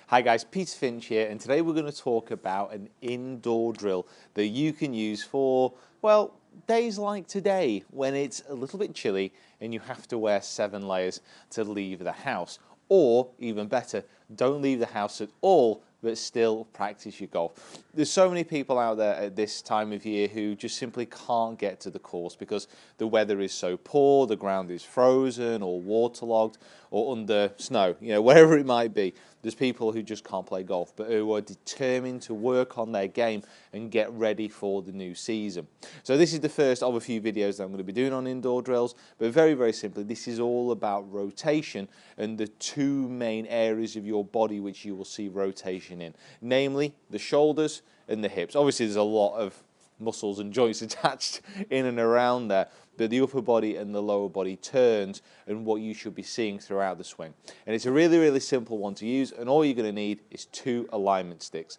Hi guys, Peter Finch here, and today we're going to talk about an indoor drill that you can use for, well, days like today when it's a little bit chilly and you have to wear 7 layers to leave the house. Or, even better, don't leave the house at all, but still practice your golf. There's so many people out there at this time of year who just simply can't get to the course because the weather is so poor, the ground is frozen or waterlogged or under snow, wherever it might be. There's people who just can't play golf, but who are determined to work on their game and get ready for the new season. So this is the first of a few videos that I'm going to be doing on indoor drills, but very, very simply, this is all about rotation and the two main areas of your body which you will see rotation in, namely the shoulders and the hips. Obviously, there's a lot of muscles and joints attached in and around there, but the upper body and the lower body turns and what you should be seeing throughout the swing. And it's a really, really simple one to use, and all you're going to need is 2 alignment sticks.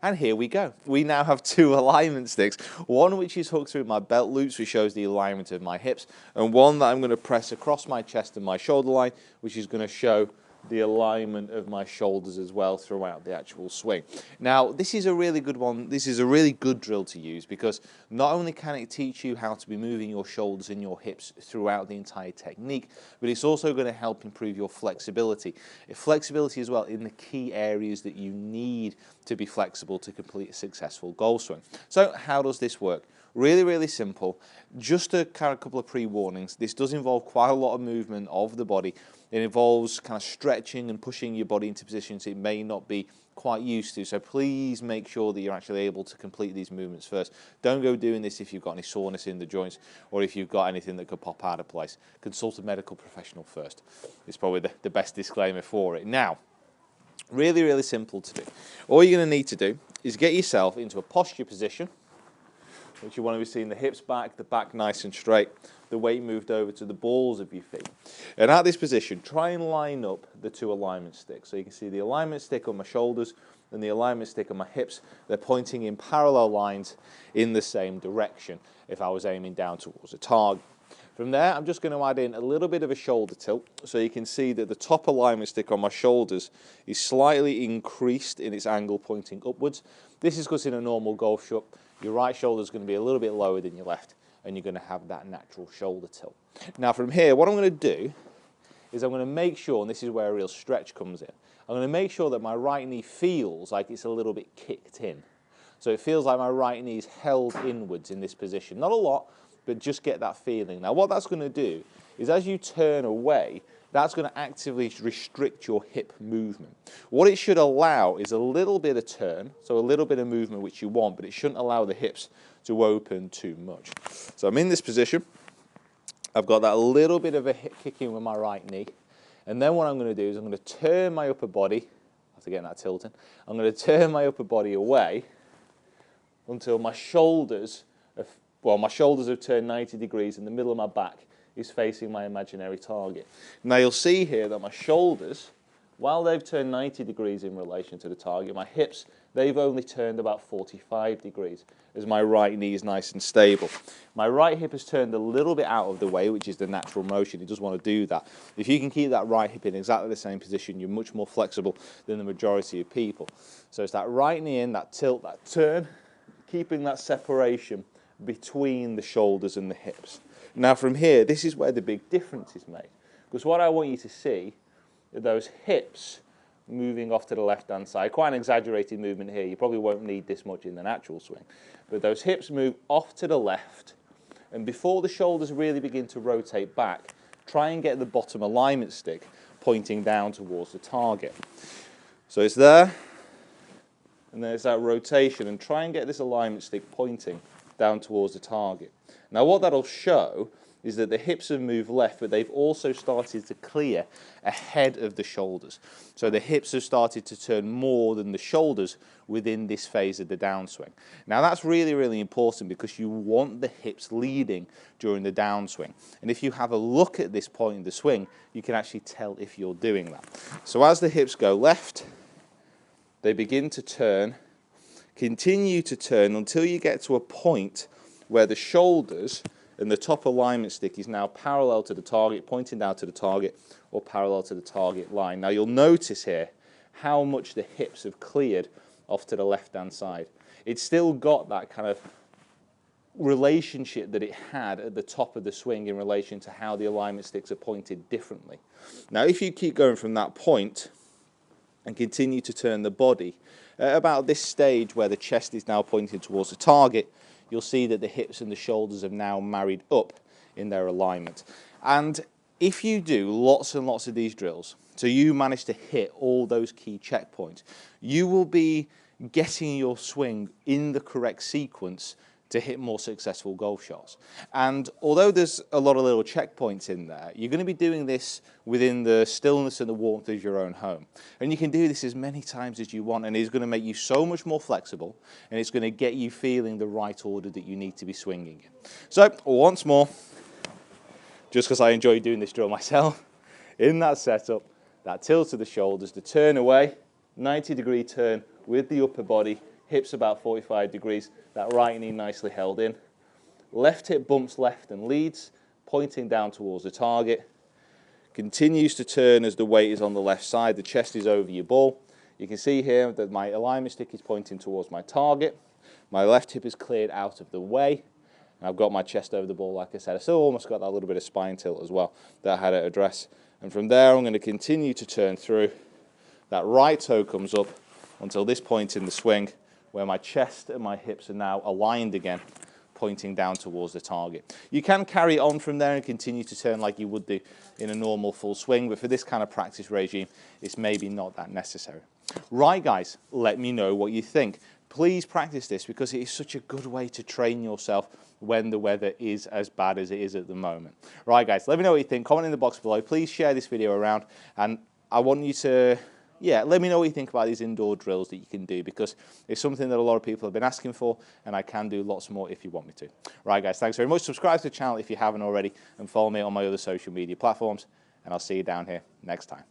And here we go. We now have 2 alignment sticks, one which is hooked through my belt loops, which shows the alignment of my hips, and one that I'm going to press across my chest and my shoulder line, which is going to show the alignment of my shoulders as well throughout the actual swing. Now, this is a really good one. This is a really good drill to use because not only can it teach you how to be moving your shoulders and your hips throughout the entire technique, but it's also going to help improve your flexibility. Flexibility as well in the key areas that you need to be flexible to complete a successful golf swing. So how does this work? Really, really simple. Just a couple of pre-warnings. This does involve quite a lot of movement of the body. It involves kind of stretching and pushing your body into positions it may not be quite used to. So please make sure that you're actually able to complete these movements first. Don't go doing this if you've got any soreness in the joints or if you've got anything that could pop out of place. Consult a medical professional first. It's probably the best disclaimer for it. Now, really, really simple to do. All you're going to need to do is get yourself into a posture position, which you want to be seeing the hips back, the back nice and straight, the weight moved over to the balls of your feet. And at this position, try and line up the 2 alignment sticks. So you can see the alignment stick on my shoulders and the alignment stick on my hips. They're pointing in parallel lines in the same direction if I was aiming down towards a target. From there, I'm just going to add in a little bit of a shoulder tilt, so you can see that the top alignment stick on my shoulders is slightly increased in its angle pointing upwards. This is because in a normal golf shot, your right shoulder is going to be a little bit lower than your left, and you're going to have that natural shoulder tilt. Now from here, what I'm going to do is I'm going to make sure, and this is where a real stretch comes in, I'm going to make sure that my right knee feels like it's a little bit kicked in. So it feels like my right knee is held inwards in this position. Not a lot, but just get that feeling. Now what that's going to do is as you turn away, that's going to actively restrict your hip movement. What it should allow is a little bit of turn, so a little bit of movement which you want, but it shouldn't allow the hips to open too much. So I'm in this position. I've got that little bit of a hip kicking with my right knee. And then what I'm going to do is I'm going to turn my upper body, after getting that tilting, I'm going to turn my upper body away until my shoulders have turned 90 degrees and the middle of my back is facing my imaginary target. Now you'll see here that my shoulders, while they've turned 90 degrees in relation to the target, my hips, they've only turned about 45 degrees as my right knee is nice and stable. My right hip has turned a little bit out of the way, which is the natural motion. It does want to do that. If you can keep that right hip in exactly the same position, you're much more flexible than the majority of people. So it's that right knee in, that tilt, that turn, keeping that separation between the shoulders and the hips. Now from here, this is where the big difference is made. Because what I want you to see are those hips moving off to the left-hand side. Quite an exaggerated movement here. You probably won't need this much in the natural swing. But those hips move off to the left. And before the shoulders really begin to rotate back, try and get the bottom alignment stick pointing down towards the target. So it's there. And there's that rotation. And try and get this alignment stick pointing down towards the target. Now what that'll show is that the hips have moved left, but they've also started to clear ahead of the shoulders. So the hips have started to turn more than the shoulders within this phase of the downswing. Now that's really, really important because you want the hips leading during the downswing. And if you have a look at this point in the swing, you can actually tell if you're doing that. So as the hips go left, they begin to turn, continue to turn until you get to a point where the shoulders and the top alignment stick is now parallel to the target, pointing down to the target, or parallel to the target line. Now you'll notice here how much the hips have cleared off to the left-hand side. It's still got that kind of relationship that it had at the top of the swing in relation to how the alignment sticks are pointed differently. Now, if you keep going from that point and continue to turn the body, at about this stage where the chest is now pointing towards the target, you'll see that the hips and the shoulders have now married up in their alignment. And if you do lots and lots of these drills, so you manage to hit all those key checkpoints, you will be getting your swing in the correct sequence to hit more successful golf shots. And although there's a lot of little checkpoints in there, you're going to be doing this within the stillness and the warmth of your own home. And you can do this as many times as you want, and it's going to make you so much more flexible, and it's going to get you feeling the right order that you need to be swinging in. So, once more, just because I enjoy doing this drill myself, in that setup, that tilt of the shoulders, the turn away, 90-degree turn with the upper body, hips about 45 degrees, that right knee nicely held in. Left hip bumps left and leads, pointing down towards the target. Continues to turn as the weight is on the left side, the chest is over your ball. You can see here that my alignment stick is pointing towards my target. My left hip is cleared out of the way. And I've got my chest over the ball, like I said. I still almost got that little bit of spine tilt as well that I had to address. And from there, I'm going to continue to turn through. That right toe comes up until this point in the swing, where my chest and my hips are now aligned again, pointing down towards the target. You can carry on from there and continue to turn like you would do in a normal full swing, but for this kind of practice regime, it's maybe not that necessary. Right, guys, let me know what you think. Please practice this because it is such a good way to train yourself when the weather is as bad as it is at the moment. Right, guys, let me know what you think. Comment in the box below. Please share this video around, and I want you to let me know what you think about these indoor drills that you can do, because it's something that a lot of people have been asking for, and I can do lots more if you want me to. Right, guys, thanks very much. Subscribe to the channel if you haven't already, and follow me on my other social media platforms, and I'll see you down here next time.